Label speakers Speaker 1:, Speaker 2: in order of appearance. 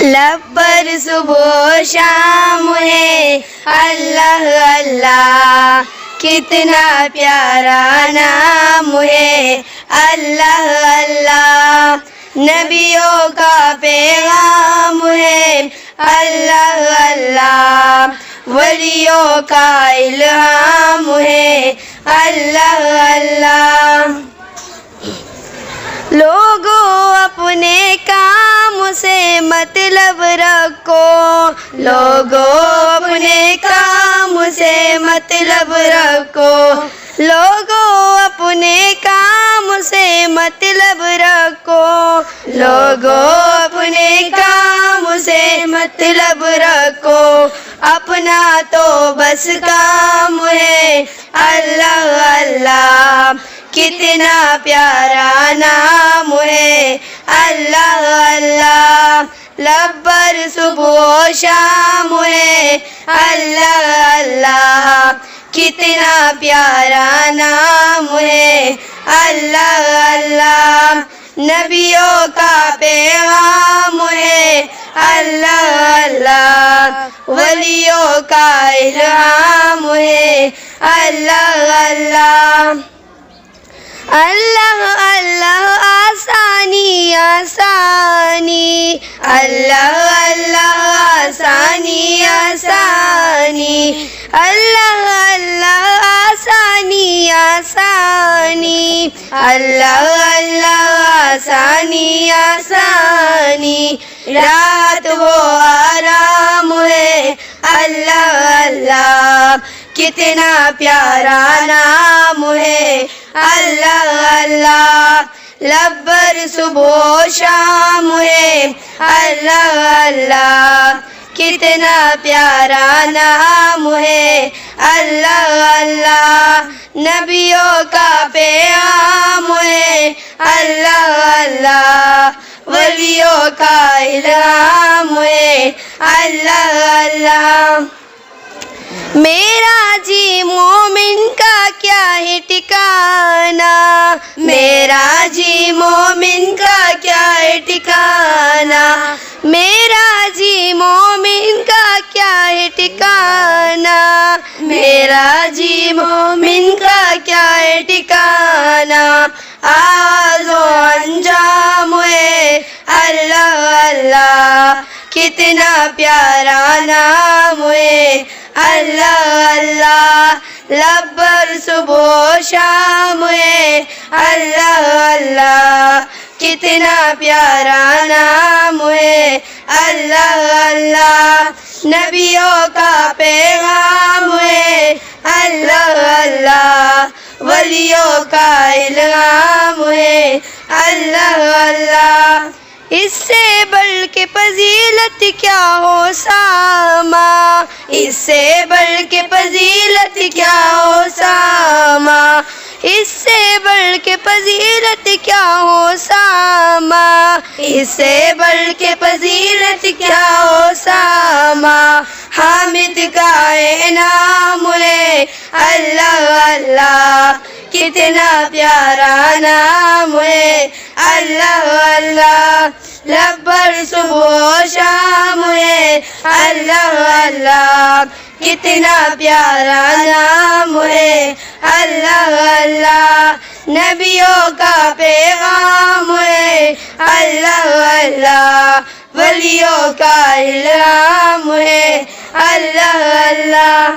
Speaker 1: لب پر صبح شام ہے اللہ اللہ، کتنا پیارا نام ہے اللہ اللہ، نبیوں کا پیغام ہے اللہ اللہ، ولیوں کا الہام ہے اللہ اللہ۔ لوگوں اپنے کام سے مطلب رکھو، لوگوں اپنے کام سے مطلب رکھو، لوگوں اپنے کام سے مطلب رکھو، لوگوں اپنے کام سے مطلب رکھو، اپنا تو بس کام ہے اللہ اللہ، کتنا پیارا نام ہے اللہ اللہ، لب پر صبح و شام ہے اللہ اللہ، کتنا پیارا نام ہے اللہ اللہ، نبیوں کا پیغام ہے اللہ اللہ، ولیوں کا الہام ہے اللہ اللہ۔ اللہ اللہ آسانی آسانی، اللہ اللہ آسانی آسانی، اللہ اللہ آسانی آسانی، اللہ اللہ آسانی آسانی، رات ہو آرام ہے اللہ اللہ، کتنا پیارا نام ہے اللہ اللہ، لب پر صبح و شام ہے اللہ اللہ، کتنا پیارا نام ہے اللہ اللہ، نبیوں کا پیغام ہے اللہ اللہ، ولیوں کا الہام ہے اللہ اللہ۔ میرا جی مومن کا کیا ہے ٹھکانہ، میرا جی مومن کا کیا ہے ٹھکانہ، میرا جی مومن کا کیا ہے ٹھکانہ، میرا جی مومن کا کیا ہے ٹھکانہ، آغاز و انجام ہے اللہ اللہ، کتنا پیارا نام ہے اللہ اللہ، لب پر صبح و شام ہے اللہ اللہ، کتنا پیارا نام ہے اللہ اللہ، نبیوں کا پیغام ہے اللہ اللہ، ولیوں کا الہام ہے اللہ اللہ۔ اس سے بڑھ کے فضیلت کیا ہو ساما، اس سے بڑھ کے فضیلت کیا ہو ساما، اس سے بڑھ کے فضیلت کیا ہو ساما، اس سے بڑھ کے فضیلت کیا ہو ساما، حامد کا انعام ہے اللہ اللہ، کتنا پیارا نام ہے اللہ اللہ، لب پر صبح و شام ہے اللہ اللہ، کتنا پیارا نام ہے اللہ اللہ، نبیوں کا پیغام ہے اللہ اللہ، ولیوں کا الہام ہے اللہ اللہ۔